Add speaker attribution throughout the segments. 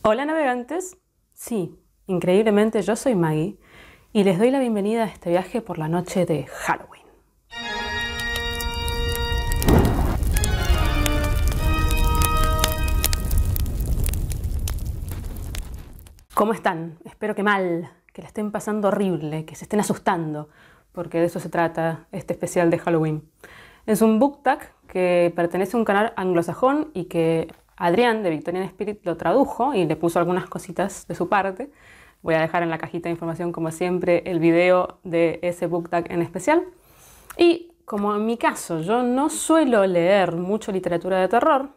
Speaker 1: Hola navegantes, sí, increíblemente yo soy Maggie y les doy la bienvenida a este viaje por la noche de Halloween. ¿Cómo están? Espero que mal, que la estén pasando horrible, que se estén asustando, porque de eso se trata este especial de Halloween. Es un book tag que pertenece a un canal anglosajón y que Adrián de Victorian Spirit lo tradujo y le puso algunas cositas de su parte. Voy a dejar en la cajita de información, como siempre, el video de ese book tag en especial. Y como en mi caso yo no suelo leer mucho literatura de terror,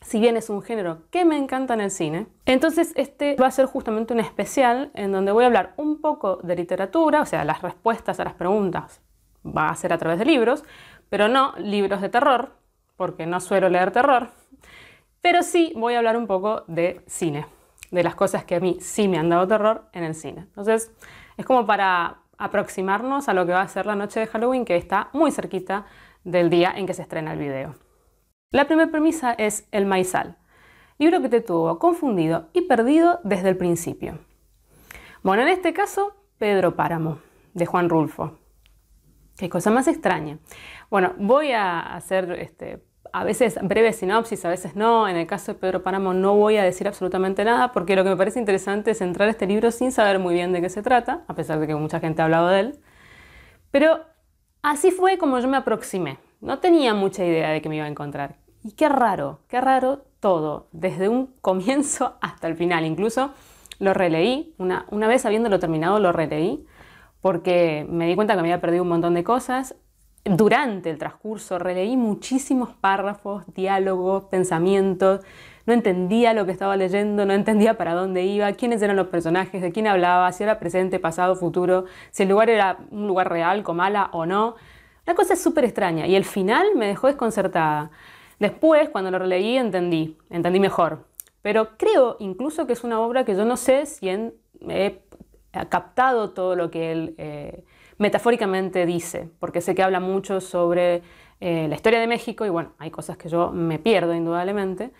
Speaker 1: si bien es un género que me encanta en el cine, entonces este va a ser justamente un especial en donde voy a hablar un poco de literatura, o sea, las respuestas a las preguntas va a ser a través de libros, pero no libros de terror, porque no suelo leer terror, pero sí voy a hablar un poco de cine, de las cosas que a mí sí me han dado terror en el cine. Entonces es como para aproximarnos a lo que va a ser la noche de Halloween, que está muy cerquita del día en que se estrena el video. La primera premisa es El Maizal, libro que te tuvo confundido y perdido desde el principio. Bueno, en este caso, Pedro Páramo, de Juan Rulfo. Qué cosa más extraña. Bueno, voy a hacer a veces breve sinopsis, a veces no. En el caso de Pedro Páramo no voy a decir absolutamente nada porque lo que me parece interesante es entrar a este libro sin saber muy bien de qué se trata, a pesar de que mucha gente ha hablado de él. Pero así fue como yo me aproximé. No tenía mucha idea de qué me iba a encontrar. Y qué raro todo, desde un comienzo hasta el final. Incluso lo releí, una vez habiéndolo terminado lo releí, porque me di cuenta que me había perdido un montón de cosas. Durante el transcurso releí muchísimos párrafos, diálogos, pensamientos. No entendía lo que estaba leyendo, no entendía para dónde iba, quiénes eran los personajes, de quién hablaba, si era presente, pasado, futuro, si el lugar era un lugar real, Comala o no. La cosa es súper extraña y el final me dejó desconcertada. Después, cuando lo releí, entendí mejor. Pero creo incluso que es una obra que yo no sé si he captado todo lo que él metafóricamente dice, porque sé que habla mucho sobre la historia de México y bueno, hay cosas que yo me pierdo indudablemente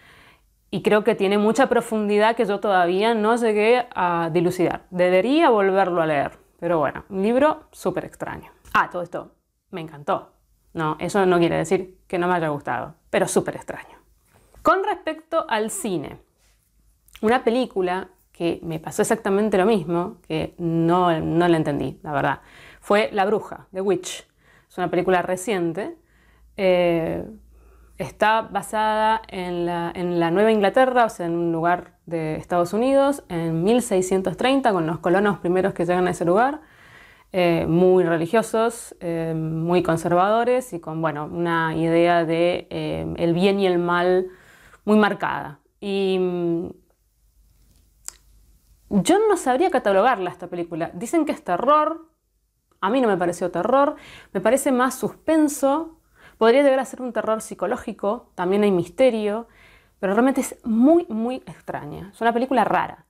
Speaker 1: y creo que tiene mucha profundidad que yo todavía no llegué a dilucidar. Debería volverlo a leer, pero bueno, un libro súper extraño. Todo esto me encantó. No, eso no quiere decir que no me haya gustado, pero súper extraño. Con respecto al cine, una película que me pasó exactamente lo mismo, que no la entendí, la verdad, fue La Bruja, The Witch. Es una película reciente. Está basada en la Nueva Inglaterra, o sea, en un lugar de Estados Unidos, en 1630, con los colonos primeros que llegan a ese lugar. Muy religiosos, muy conservadores y con bueno, una idea de el bien y el mal muy marcada. Y yo no sabría catalogarla esta película. Dicen que es terror, a mí no me pareció terror, me parece más suspenso, podría llegar a ser un terror psicológico, también hay misterio, pero realmente es muy extraña. Es una película rara.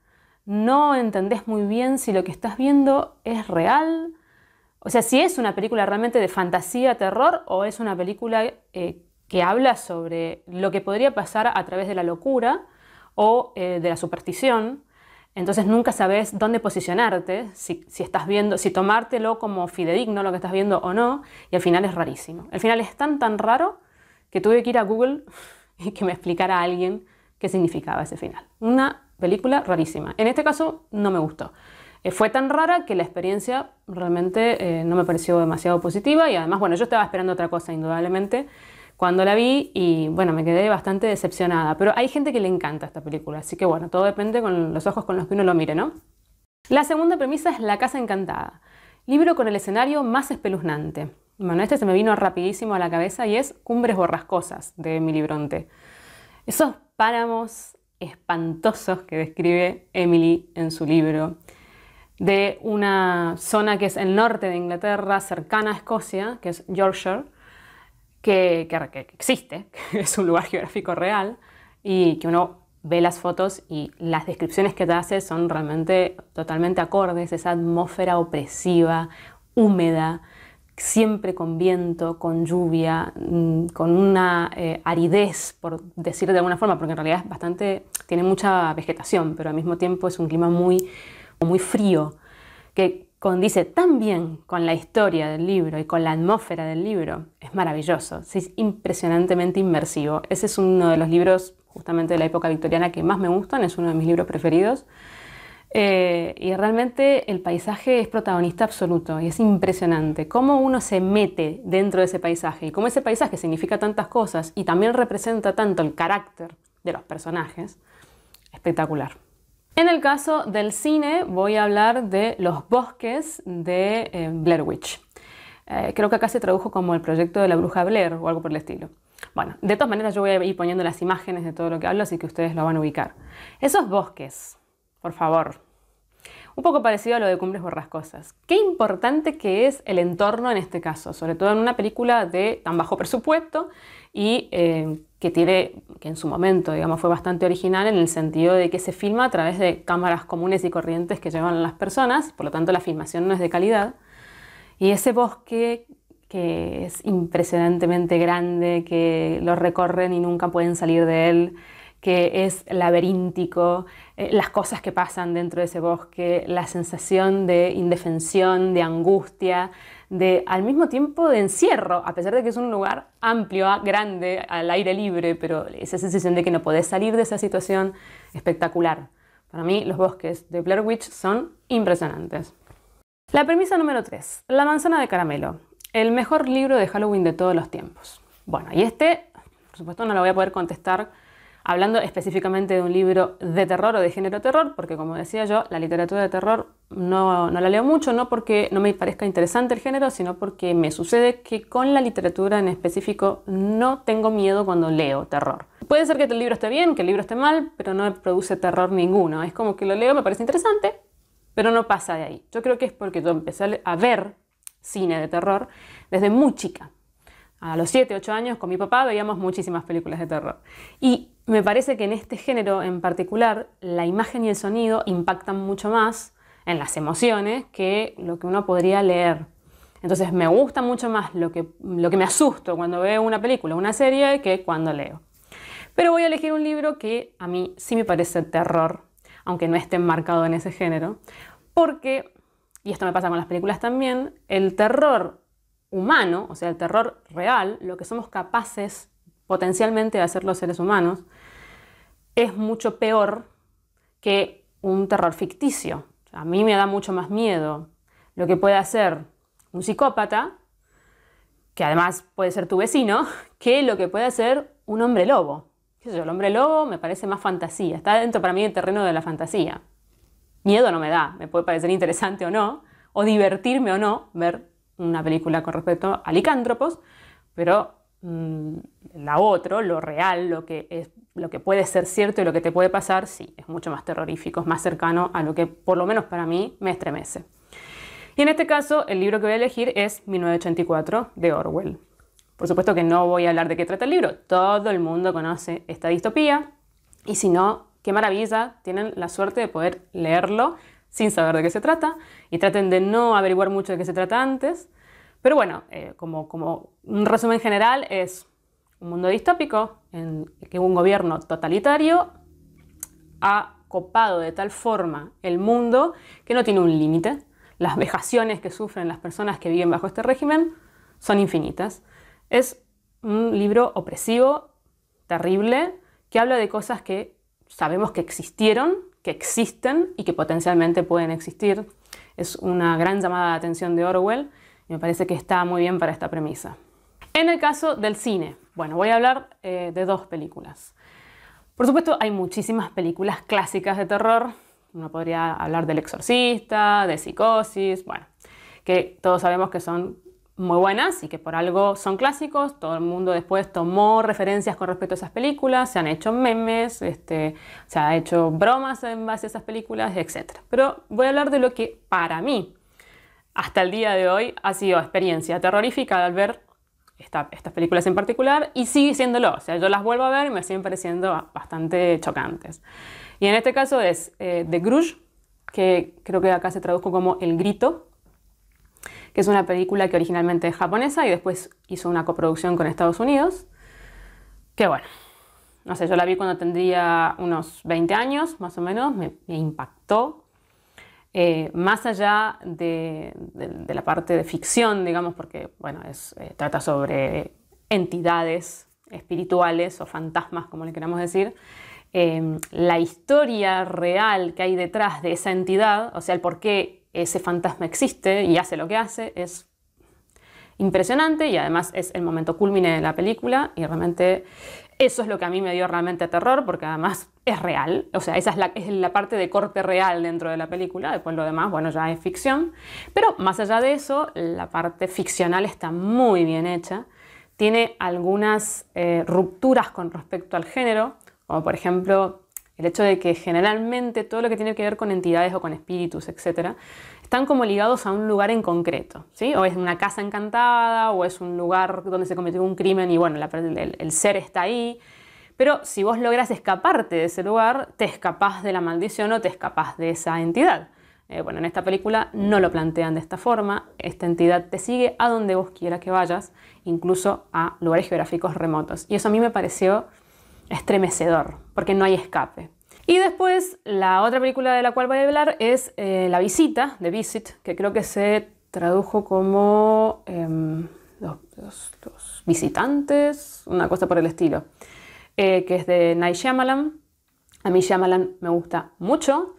Speaker 1: No entendés muy bien si lo que estás viendo es real, o sea, si es una película realmente de fantasía, terror, o es una película que habla sobre lo que podría pasar a través de la locura o de la superstición. Entonces nunca sabes dónde posicionarte, si estás viendo, si tomártelo como fidedigno lo que estás viendo o no, y al final es rarísimo. El final es tan raro que tuve que ir a Google y que me explicara a alguien qué significaba ese final. Una película rarísima. En este caso no me gustó. Fue tan rara que la experiencia realmente no me pareció demasiado positiva y además, bueno, yo estaba esperando otra cosa indudablemente cuando la vi y bueno, me quedé bastante decepcionada. Pero hay gente que le encanta esta película, así que bueno, todo depende con los ojos con los que uno lo mire, ¿no? La segunda premisa es La Casa Encantada, libro con el escenario más espeluznante. Bueno, este se me vino rapidísimo a la cabeza y es Cumbres Borrascosas de Emily Brontë. Esos páramos espantosos que describe Emily en su libro, de una zona que es el norte de Inglaterra, cercana a Escocia, que es Yorkshire, que existe, que es un lugar geográfico real, y que uno ve las fotos y las descripciones que te hace son realmente totalmente acordes, esa atmósfera opresiva, húmeda, siempre con viento, con lluvia, con una aridez, por decir de alguna forma, porque en realidad tiene mucha vegetación, pero al mismo tiempo es un clima muy frío, que condice tan bien con la historia del libro y con la atmósfera del libro. Es maravilloso, es impresionantemente inmersivo. Ese es uno de los libros justamente de la época victoriana que más me gustan, es uno de mis libros preferidos. Y realmente el paisaje es protagonista absoluto y es impresionante cómo uno se mete dentro de ese paisaje y cómo ese paisaje significa tantas cosas y también representa tanto el carácter de los personajes. Espectacular. En el caso del cine voy a hablar de Los bosques de Blair Witch. Creo que acá se tradujo como El proyecto de la bruja Blair o algo por el estilo. Bueno, de todas maneras yo voy a ir poniendo las imágenes de todo lo que hablo, así que ustedes lo van a ubicar. Esos bosques, por favor, un poco parecido a lo de Cumbres Borrascosas. Qué importante que es el entorno en este caso, sobre todo en una película de tan bajo presupuesto y que en su momento, digamos, fue bastante original en el sentido de que se filma a través de cámaras comunes y corrientes que llevan las personas, por lo tanto la filmación no es de calidad. Y ese bosque que es impresionantemente grande, que lo recorren y nunca pueden salir de él, que es laberíntico, las cosas que pasan dentro de ese bosque, la sensación de indefensión, de angustia, al mismo tiempo de encierro, a pesar de que es un lugar amplio, grande, al aire libre, pero esa sensación de que no podés salir de esa situación, espectacular. Para mí los bosques de Blair Witch son impresionantes. La premisa número 3, La manzana de caramelo, el mejor libro de Halloween de todos los tiempos. Bueno, y por supuesto no lo voy a poder contestar hablando específicamente de un libro de terror o de género terror, porque como decía yo, la literatura de terror no la leo mucho, no porque no me parezca interesante el género, sino porque me sucede que con la literatura en específico no tengo miedo cuando leo terror. Puede ser que el libro esté bien, que el libro esté mal, pero no me produce terror ninguno. Es como que lo leo, me parece interesante, pero no pasa de ahí. Yo creo que es porque yo empecé a ver cine de terror desde muy chica. A los 7, 8 años con mi papá veíamos muchísimas películas de terror. Y me parece que en este género en particular la imagen y el sonido impactan mucho más en las emociones que lo que uno podría leer. Entonces me gusta mucho más lo que me asusto cuando veo una película o una serie que cuando leo. Pero voy a elegir un libro que a mí sí me parece terror, aunque no esté enmarcado en ese género, porque, y esto me pasa con las películas también, el terror humano, o sea, el terror real, lo que somos capaces potencialmente de hacer los seres humanos, es mucho peor que un terror ficticio. O sea, a mí me da mucho más miedo lo que puede hacer un psicópata, que además puede ser tu vecino, que lo que puede hacer un hombre lobo. ¿Qué sé yo? El hombre lobo me parece más fantasía, está dentro para mí del terreno de la fantasía. Miedo no me da, me puede parecer interesante o no, o divertirme o no ver una película con respecto a licántropos, pero lo real, lo que puede ser cierto y lo que te puede pasar, sí, es mucho más terrorífico, es más cercano a lo que por lo menos para mí me estremece. Y en este caso el libro que voy a elegir es 1984 de Orwell. Por supuesto que no voy a hablar de qué trata el libro, todo el mundo conoce esta distopía y si no, qué maravilla, tienen la suerte de poder leerlo sin saber de qué se trata y traten de no averiguar mucho de qué se trata antes. Pero bueno, como un resumen general es un mundo distópico en que un gobierno totalitario ha copado de tal forma el mundo que no tiene un límite. Las vejaciones que sufren las personas que viven bajo este régimen son infinitas. Es un libro opresivo, terrible, que habla de cosas que sabemos que existieron, que existen y que potencialmente pueden existir. Es una gran llamada de atención de Orwell y me parece que está muy bien para esta premisa. En el caso del cine, bueno, voy a hablar de dos películas. Por supuesto, hay muchísimas películas clásicas de terror. Uno podría hablar del Exorcista, de Psicosis, bueno, que todos sabemos que son muy buenas y que por algo son clásicos. Todo el mundo después tomó referencias con respecto a esas películas, se han hecho memes, se ha hecho bromas en base a esas películas, etc. Pero voy a hablar de lo que para mí, hasta el día de hoy, ha sido experiencia terrorífica al ver estas películas en particular y sigue siéndolo. O sea, yo las vuelvo a ver y me siguen pareciendo bastante chocantes. Y en este caso es The Grudge, que creo que acá se tradujo como El Grito, que es una película que originalmente es japonesa y después hizo una coproducción con Estados Unidos, que bueno, no sé, yo la vi cuando tendría unos 20 años, más o menos, me impactó. Más allá de la parte de ficción, digamos, porque bueno, trata sobre entidades espirituales o fantasmas, como le queramos decir, la historia real que hay detrás de esa entidad, o sea, el por qué ese fantasma existe y hace lo que hace, es impresionante y además es el momento cúlmine de la película y realmente eso es lo que a mí me dio realmente terror porque además es real, o sea, esa es la parte de corte real dentro de la película, después lo demás, bueno, ya es ficción, pero más allá de eso, la parte ficcional está muy bien hecha, tiene algunas rupturas con respecto al género, como por ejemplo el hecho de que generalmente todo lo que tiene que ver con entidades o con espíritus, etc., están como ligados a un lugar en concreto, ¿sí? O es una casa encantada, o es un lugar donde se cometió un crimen y bueno, el ser está ahí. Pero si vos logras escaparte de ese lugar, te escapás de la maldición o te escapás de esa entidad. Bueno, en esta película no lo plantean de esta forma. Esta entidad te sigue a donde vos quieras que vayas, incluso a lugares geográficos remotos. Y eso a mí me pareció estremecedor, porque no hay escape. Y después, la otra película de la cual voy a hablar es La Visita, The Visit, que creo que se tradujo como los visitantes, una cosa por el estilo, que es de Night Shyamalan. A mí Shyamalan me gusta mucho.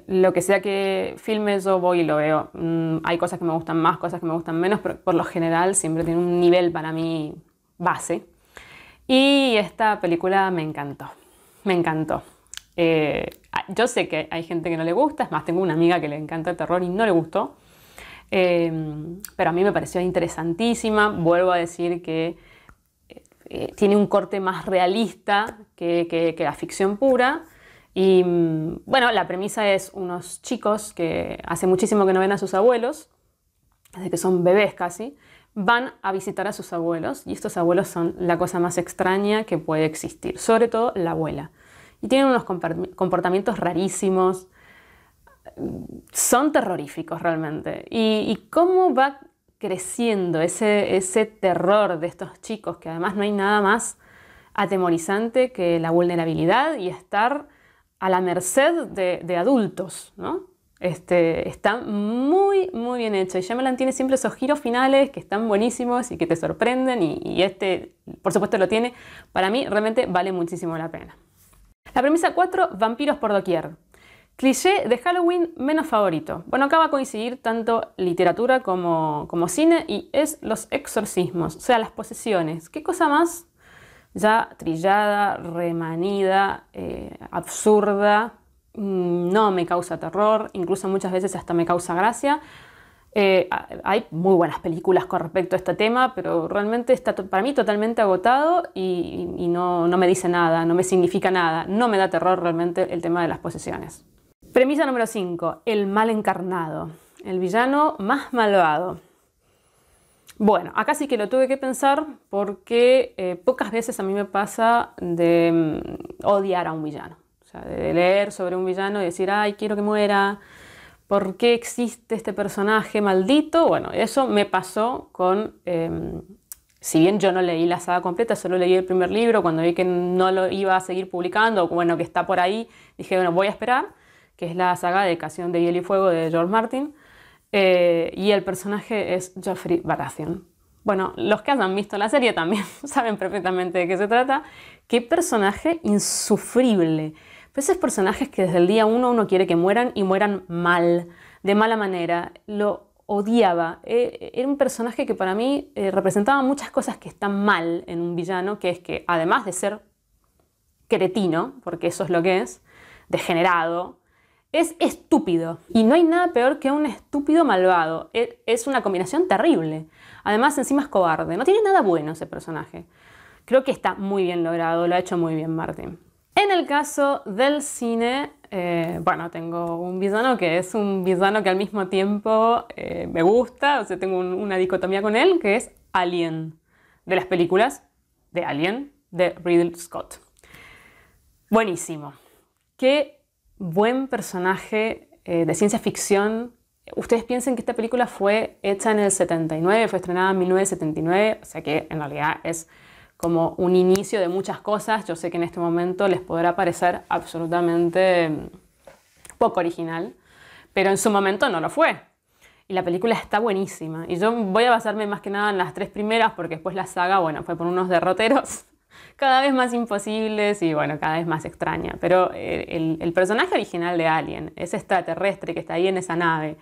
Speaker 1: Lo que sea que filme yo voy y lo veo. Hay cosas que me gustan más, cosas que me gustan menos, pero por lo general siempre tiene un nivel para mí base. Y esta película me encantó, me encantó. Yo sé que hay gente que no le gusta, es más, tengo una amiga que le encanta el terror y no le gustó, pero a mí me pareció interesantísima. Vuelvo a decir que tiene un corte más realista que la ficción pura. Y bueno, la premisa es unos chicos que hace muchísimo que no ven a sus abuelos, desde que son bebés casi, van a visitar a sus abuelos y estos abuelos son la cosa más extraña que puede existir, sobre todo la abuela. Y tienen unos comportamientos rarísimos, son terroríficos realmente. Y cómo va creciendo ese terror de estos chicos, que además no hay nada más atemorizante que la vulnerabilidad y estar a la merced de adultos, ¿no? Está muy, muy bien hecho. Y Shyamalan tiene siempre esos giros finales que están buenísimos y que te sorprenden. Y este, por supuesto, lo tiene. Para mí, realmente vale muchísimo la pena. La premisa 4, vampiros por doquier. Cliché de Halloween menos favorito. Bueno, acá va a coincidir tanto literatura como cine y es los exorcismos, o sea, las posesiones. ¿Qué cosa más ya trillada, remanida, absurda? No me causa terror, incluso muchas veces hasta me causa gracia. Hay muy buenas películas con respecto a este tema, pero realmente está para mí totalmente agotado y no me dice nada, no me significa nada, no me da terror realmente el tema de las posesiones. Premisa número 5, el mal encarnado, el villano más malvado. Bueno, acá sí que lo tuve que pensar porque pocas veces a mí me pasa de odiar a un villano. O sea, de leer sobre un villano y decir, ay, quiero que muera. ¿Por qué existe este personaje maldito? Bueno, eso me pasó con... si bien yo no leí la saga completa, solo leí el primer libro, cuando vi que no lo iba a seguir publicando, o bueno, que está por ahí, dije, bueno, voy a esperar, que es la saga de Canción de Hielo y Fuego de George Martin, y el personaje es Joffrey Baratheon. Bueno, los que hayan visto la serie también saben perfectamente de qué se trata. Qué personaje insufrible. Pero esos personajes que desde el día 1 uno quiere que mueran y mueran mal, de mala manera. Lo odiaba. Era un personaje que para mí representaba muchas cosas que están mal en un villano, que es que además de ser cretino, porque eso es lo que es, degenerado, es estúpido. Y no hay nada peor que un estúpido malvado. Es una combinación terrible. Además, encima es cobarde. No tiene nada bueno ese personaje. Creo que está muy bien logrado, lo ha hecho muy bien Martin. En el caso del cine, bueno, tengo un villano que es un villano que al mismo tiempo me gusta, o sea, tengo una dicotomía con él, que es Alien, de las películas de Alien, de Ridley Scott. Buenísimo. Qué buen personaje de ciencia ficción ustedes piensen que esta película fue hecha en el 79, fue estrenada en 1979, o sea que en realidad es como un inicio de muchas cosas. Yo sé que en este momento les podrá parecer absolutamente poco original, pero en su momento no lo fue. Y la película está buenísima. Y yo voy a basarme más que nada en las 3 primeras, porque después la saga, bueno, fue por unos derroteros cada vez más imposibles y, bueno, cada vez más extraña. Pero el personaje original de Alien, ese extraterrestre que está ahí en esa nave,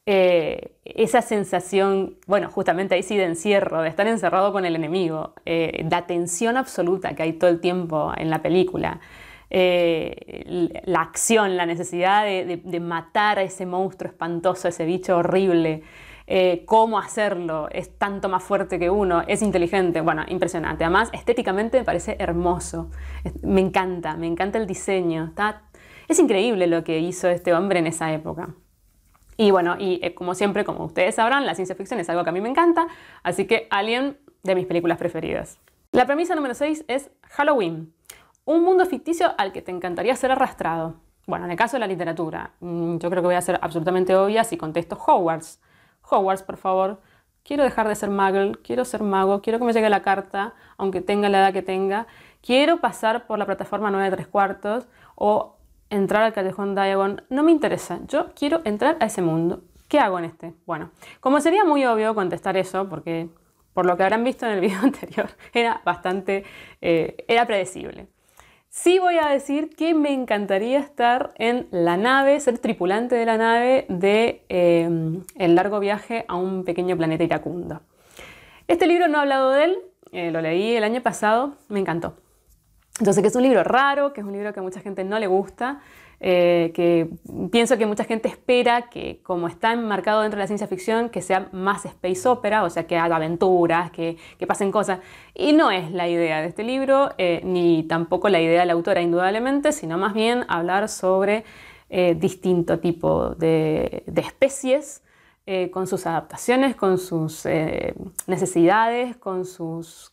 Speaker 1: esa sensación, bueno, justamente ahí sí de encierro, de estar encerrado con el enemigo, la tensión absoluta que hay todo el tiempo en la película, la acción, la necesidad de matar a ese monstruo espantoso, ese bicho horrible, cómo hacerlo, es tanto más fuerte que uno, es inteligente, bueno, impresionante. Además, estéticamente me parece hermoso, me encanta el diseño, es increíble lo que hizo este hombre en esa época. Y bueno, como siempre, como ustedes sabrán, la ciencia ficción es algo que a mí me encanta, así que Alien, de mis películas preferidas. La premisa número 6 es Halloween, un mundo ficticio al que te encantaría ser arrastrado. Bueno, en el caso de la literatura, yo creo que voy a ser absolutamente obvia si contesto Hogwarts. Hogwarts, por favor, quiero dejar de ser muggle, quiero ser mago, quiero que me llegue la carta, aunque tenga la edad que tenga, quiero pasar por la plataforma 9¾ o entrar al Callejón Diagon, no me interesa, yo quiero entrar a ese mundo. ¿Qué hago en este? Bueno, como sería muy obvio contestar eso, porque por lo que habrán visto en el video anterior, era predecible. Sí voy a decir que me encantaría estar en la nave, ser tripulante de la nave de el largo viaje a un pequeño planeta iracundo. Este libro no he hablado de él, lo leí el año pasado, me encantó. Yo sé que es un libro raro, que es un libro que a mucha gente no le gusta, que pienso que mucha gente espera que, como está enmarcado dentro de la ciencia ficción, que sea más space opera, o sea, que haga aventuras, que pasen cosas. Y no es la idea de este libro, ni tampoco la idea de la autora, indudablemente, sino más bien hablar sobre distinto tipo de especies, con sus adaptaciones, con sus necesidades, con sus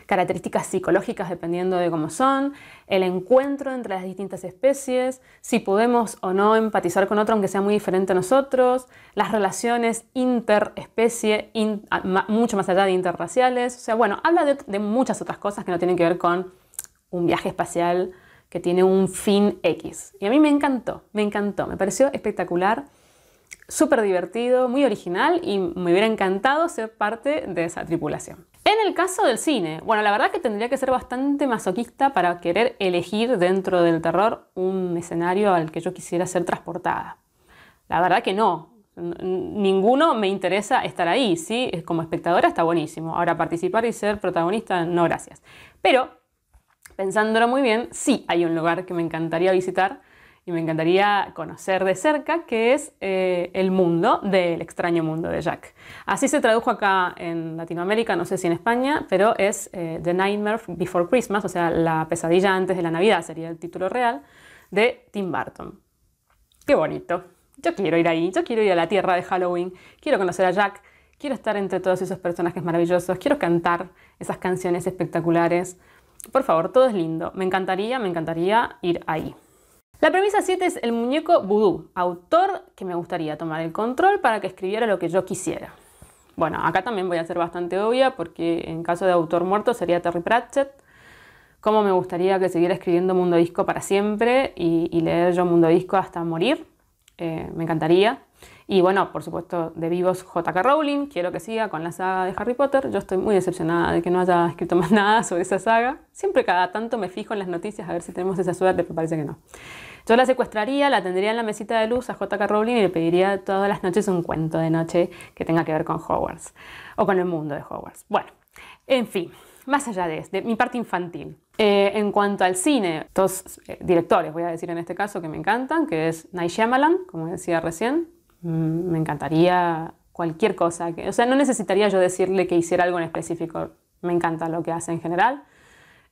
Speaker 1: características psicológicas dependiendo de cómo son, el encuentro entre las distintas especies, si podemos o no empatizar con otro aunque sea muy diferente a nosotros, las relaciones interespecie, mucho más allá de interraciales. O sea, bueno, habla de muchas otras cosas que no tienen que ver con un viaje espacial que tiene un fin X. Y a mí me encantó, me pareció espectacular. Súper divertido, muy original y me hubiera encantado ser parte de esa tripulación. En el caso del cine, bueno, la verdad que tendría que ser bastante masoquista para querer elegir dentro del terror un escenario al que yo quisiera ser transportada. La verdad que no. Ninguno me interesa estar ahí, ¿sí? Como espectadora está buenísimo. Ahora, participar y ser protagonista, no gracias. Pero, pensándolo muy bien, sí hay un lugar que me encantaría visitar y me encantaría conocer de cerca, que es el mundo del extraño mundo de Jack. Así se tradujo acá en Latinoamérica, no sé si en España, pero es The Nightmare Before Christmas, o sea, La pesadilla antes de la Navidad sería el título real, de Tim Burton. ¡Qué bonito! Yo quiero ir ahí, yo quiero ir a la tierra de Halloween, quiero conocer a Jack, quiero estar entre todos esos personajes maravillosos, quiero cantar esas canciones espectaculares. Por favor, todo es lindo. Me encantaría ir ahí. La premisa 7 es el muñeco vudú, autor que me gustaría tomar el control para que escribiera lo que yo quisiera. Bueno, acá también voy a ser bastante obvia porque en caso de autor muerto sería Terry Pratchett. Cómo me gustaría que siguiera escribiendo Mundo Disco para siempre y leer yo Mundo Disco hasta morir. Me encantaría. Y bueno, por supuesto, de vivos J.K. Rowling, quiero que siga con la saga de Harry Potter. Yo estoy muy decepcionada de que no haya escrito más nada sobre esa saga. Siempre cada tanto me fijo en las noticias a ver si tenemos esa suerte, pero parece que no. Yo la secuestraría, la tendría en la mesita de luz a J.K. Rowling y le pediría todas las noches un cuento de noche que tenga que ver con Hogwarts o con el mundo de Hogwarts. Bueno, en fin, más allá de mi parte infantil. En cuanto al cine, dos directores, voy a decir en este caso, que me encantan, que es Night Shyamalan, como decía recién. Me encantaría cualquier cosa. O sea, no necesitaría yo decirle que hiciera algo en específico. Me encanta lo que hace en general.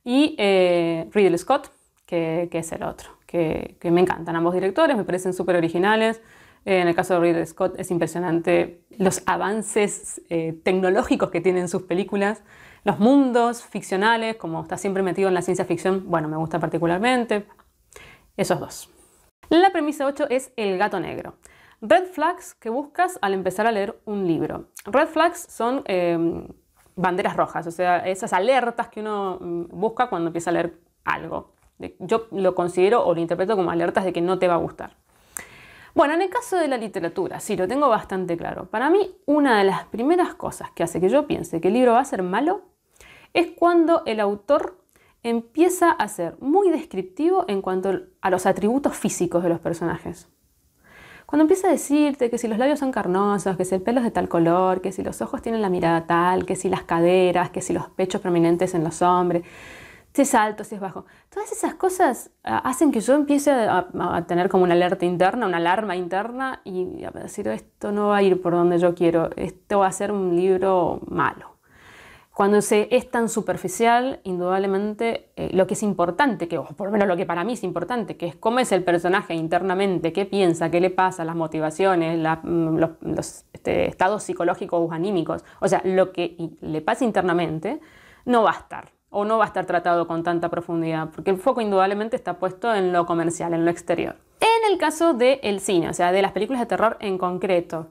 Speaker 1: Y Ridley Scott, que es el otro, que me encantan ambos directores, me parecen súper originales. En el caso de Ridley Scott es impresionante los avances tecnológicos que tienen sus películas, los mundos ficcionales, como está siempre metido en la ciencia ficción, bueno, me gusta particularmente. Esos dos. La premisa 8 es El gato negro. Red flags que buscas al empezar a leer un libro. Red flags son banderas rojas, o sea, esas alertas que uno busca cuando empieza a leer algo. Yo lo considero o lo interpreto como alertas de que no te va a gustar. Bueno, en el caso de la literatura, sí, lo tengo bastante claro. Para mí, una de las primeras cosas que hace que yo piense que el libro va a ser malo es cuando el autor empieza a ser muy descriptivo en cuanto a los atributos físicos de los personajes. Cuando empieza a decirte que si los labios son carnosos, que si el pelo es de tal color, que si los ojos tienen la mirada tal, que si las caderas, que si los pechos prominentes en los hombres, si es alto, si es bajo. Todas esas cosas hacen que yo empiece a tener como una alerta interna, una alarma interna y a decir, esto no va a ir por donde yo quiero, esto va a ser un libro malo. Cuando es tan superficial, indudablemente lo que es importante, o por lo menos lo que para mí es importante, que es cómo es el personaje internamente, qué piensa, qué le pasa, las motivaciones, los estados psicológicos o anímicos, o sea, lo que le pasa internamente, no va a estar. O no va a estar tratado con tanta profundidad, porque el foco indudablemente está puesto en lo comercial, en lo exterior. En el caso del cine, o sea, de las películas de terror en concreto,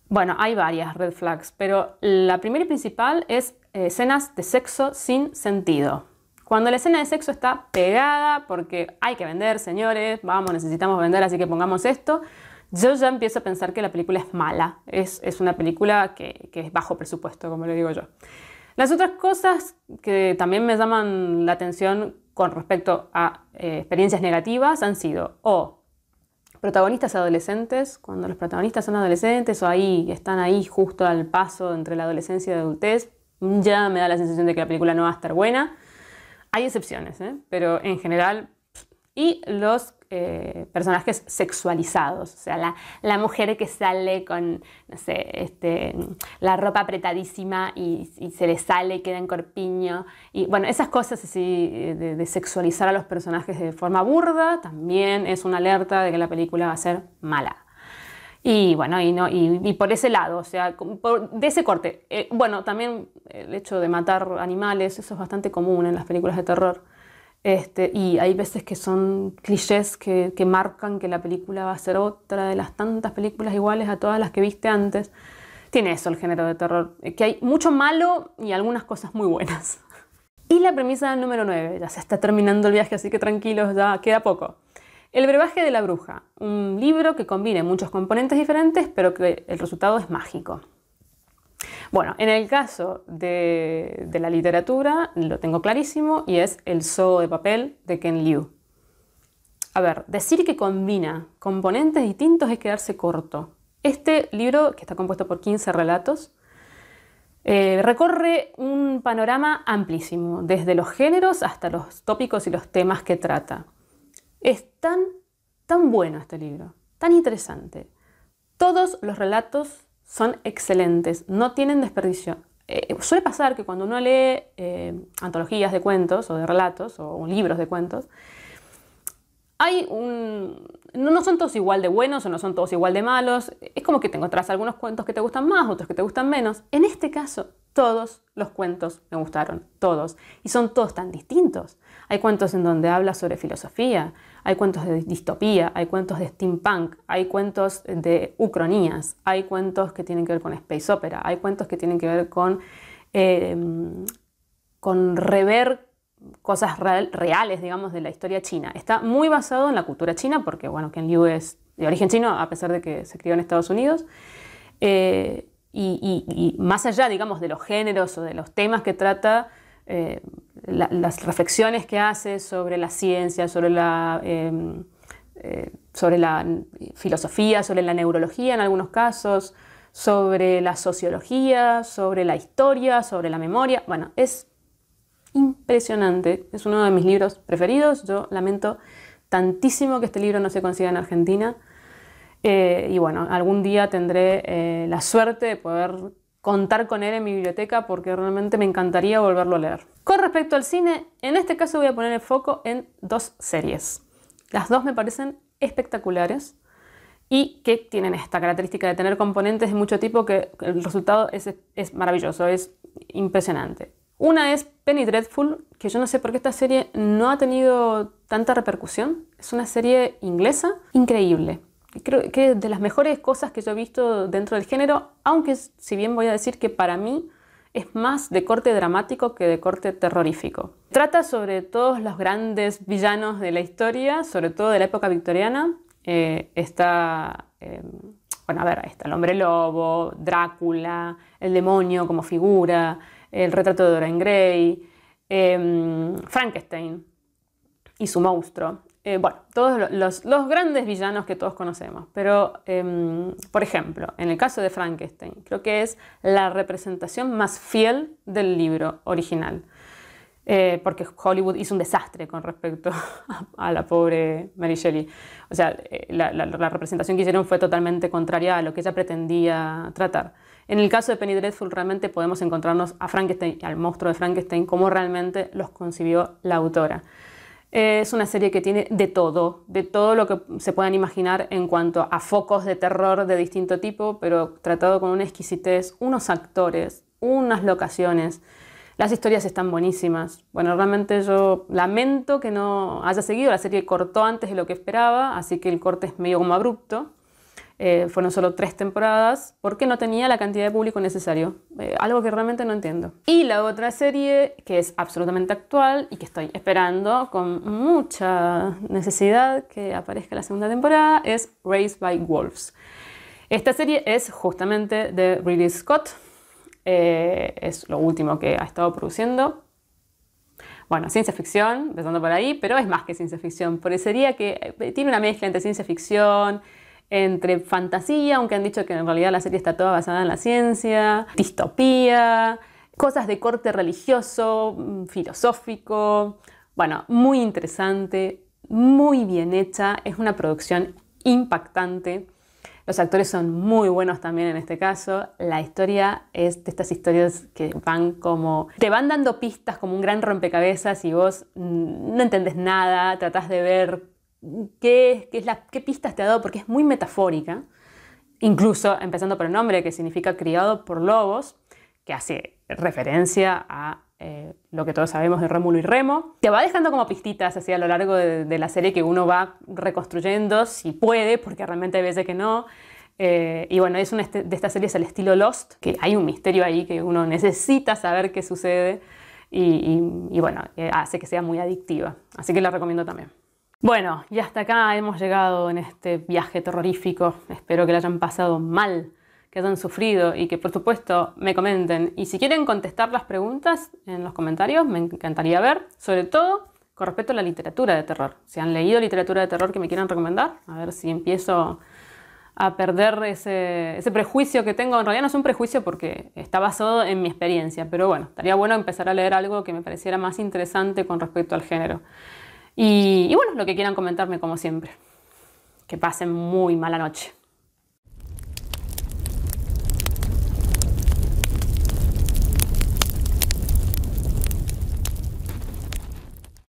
Speaker 1: bueno, hay varias red flags, pero la primera y principal es escenas de sexo sin sentido. Cuando la escena de sexo está pegada porque hay que vender, señores, vamos, necesitamos vender, así que pongamos esto, yo ya empiezo a pensar que la película es mala, es una película que es bajo presupuesto, como le digo yo. Las otras cosas que también me llaman la atención con respecto a experiencias negativas han sido o protagonistas adolescentes, cuando los protagonistas son adolescentes o están ahí justo al paso entre la adolescencia y la adultez, ya me da la sensación de que la película no va a estar buena. Hay excepciones, pero en general... Y los personajes sexualizados, o sea, la mujer que sale con, no sé, la ropa apretadísima y se le sale y queda en corpiño. Y bueno, esas cosas así de sexualizar a los personajes de forma burda también es una alerta de que la película va a ser mala. Y bueno, y por ese lado, o sea, de ese corte. Bueno, también el hecho de matar animales, eso es bastante común en las películas de terror. Y hay veces que son clichés que marcan que la película va a ser otra de las tantas películas iguales a todas las que viste antes. Tiene eso el género de terror, que hay mucho malo y algunas cosas muy buenas. Y la premisa número 9, ya se está terminando el viaje, así que tranquilos, ya queda poco. El brebaje de la bruja, un libro que combina muchos componentes diferentes, pero que el resultado es mágico. Bueno, en el caso de la literatura lo tengo clarísimo y es El zoo de papel de Ken Liu. A ver, decir que combina componentes distintos es quedarse corto. Este libro, que está compuesto por 15 relatos, recorre un panorama amplísimo, desde los géneros hasta los tópicos y los temas que trata. Es tan bueno este libro, tan interesante. Todos los relatos son excelentes, no tienen desperdicio. Suele pasar que cuando uno lee antologías de cuentos o de relatos o libros de cuentos, no son todos igual de buenos o no son todos igual de malos. Es como que te encontrás algunos cuentos que te gustan más, otros que te gustan menos. En este caso, todos los cuentos me gustaron, todos. Y son todos tan distintos. Hay cuentos en donde habla sobre filosofía, hay cuentos de distopía, hay cuentos de steampunk, hay cuentos de ucronías, hay cuentos que tienen que ver con space opera, hay cuentos que tienen que ver con rever cosas reales, digamos, de la historia china. Está muy basado en la cultura china porque, bueno, Ken Liu es de origen chino, a pesar de que se crió en Estados Unidos. Y más allá, digamos, de los géneros o de los temas que trata, las reflexiones que hace sobre la ciencia, sobre la filosofía, sobre la neurología en algunos casos, sobre la sociología, sobre la historia, sobre la memoria. Bueno, es impresionante, es uno de mis libros preferidos. Yo lamento tantísimo que este libro no se consiga en Argentina. Y bueno, algún día tendré la suerte de poder contar con él en mi biblioteca porque realmente me encantaría volverlo a leer. Con respecto al cine, en este caso voy a poner el foco en dos series. Las dos me parecen espectaculares y que tienen esta característica de tener componentes de mucho tipo que el resultado es maravilloso, es impresionante. Una es Penny Dreadful, que yo no sé por qué esta serie no ha tenido tanta repercusión. Es una serie inglesa increíble. creo que de las mejores cosas que yo he visto dentro del género, aunque si bien voy a decir que para mí es más de corte dramático que de corte terrorífico. Trata sobre todos los grandes villanos de la historia, sobre todo de la época victoriana. Está el hombre lobo, Drácula, el demonio como figura, el retrato de Dorian Gray, Frankenstein y su monstruo. Todos los grandes villanos que todos conocemos. Pero, por ejemplo, en el caso de Frankenstein, creo que es la representación más fiel del libro original. Porque Hollywood hizo un desastre con respecto a la pobre Mary Shelley. O sea, la representación que hicieron fue totalmente contraria a lo que ella pretendía tratar. En el caso de Penny Dreadful realmente podemos encontrarnos a Frankenstein y al monstruo de Frankenstein como realmente los concibió la autora. Es una serie que tiene de todo lo que se puedan imaginar en cuanto a focos de terror de distinto tipo, pero tratado con una exquisitez, unos actores, unas locaciones. Las historias están buenísimas. Bueno, realmente yo lamento que no haya seguido. La serie cortó antes de lo que esperaba, así que el corte es medio como abrupto. Fueron solo 3 temporadas porque no tenía la cantidad de público necesario. Algo que realmente no entiendo. Y la otra serie que es absolutamente actual y que estoy esperando con mucha necesidad que aparezca la segunda temporada es Raised by Wolves. Esta serie es justamente de Ridley Scott. Es lo último que ha estado produciendo. Bueno, ciencia ficción, empezando por ahí, pero es más que ciencia ficción. Parecería que tiene una mezcla entre ciencia ficción, entre fantasía, aunque han dicho que en realidad la serie está toda basada en la ciencia, distopía, cosas de corte religioso, filosófico. Bueno, muy interesante, muy bien hecha, es una producción impactante. Los actores son muy buenos también en este caso. La historia es de estas historias que te van dando pistas como un gran rompecabezas y vos no entendés nada, tratás de ver qué pistas te ha dado porque es muy metafórica. Incluso empezando por el nombre que significa criado por lobos, que hace referencia a lo que todos sabemos de Rómulo y Remo. Te va dejando como pistitas así a lo largo de la serie que uno va reconstruyendo si puede, porque realmente hay veces que no. Y bueno, es de estas series al estilo Lost, que hay un misterio ahí que uno necesita saber qué sucede y bueno, hace que sea muy adictiva. Así que la recomiendo también. Bueno, y hasta acá hemos llegado en este viaje terrorífico. Espero que lo hayan pasado mal, que hayan sufrido y que por supuesto me comenten. Y si quieren contestar las preguntas en los comentarios, me encantaría ver, sobre todo con respecto a la literatura de terror. Si han leído literatura de terror que me quieran recomendar, a ver si empiezo a perder ese prejuicio que tengo. En realidad no es un prejuicio porque está basado en mi experiencia, pero bueno, estaría bueno empezar a leer algo que me pareciera más interesante con respecto al género. Y bueno, lo que quieran comentarme como siempre. Que pasen muy mala noche.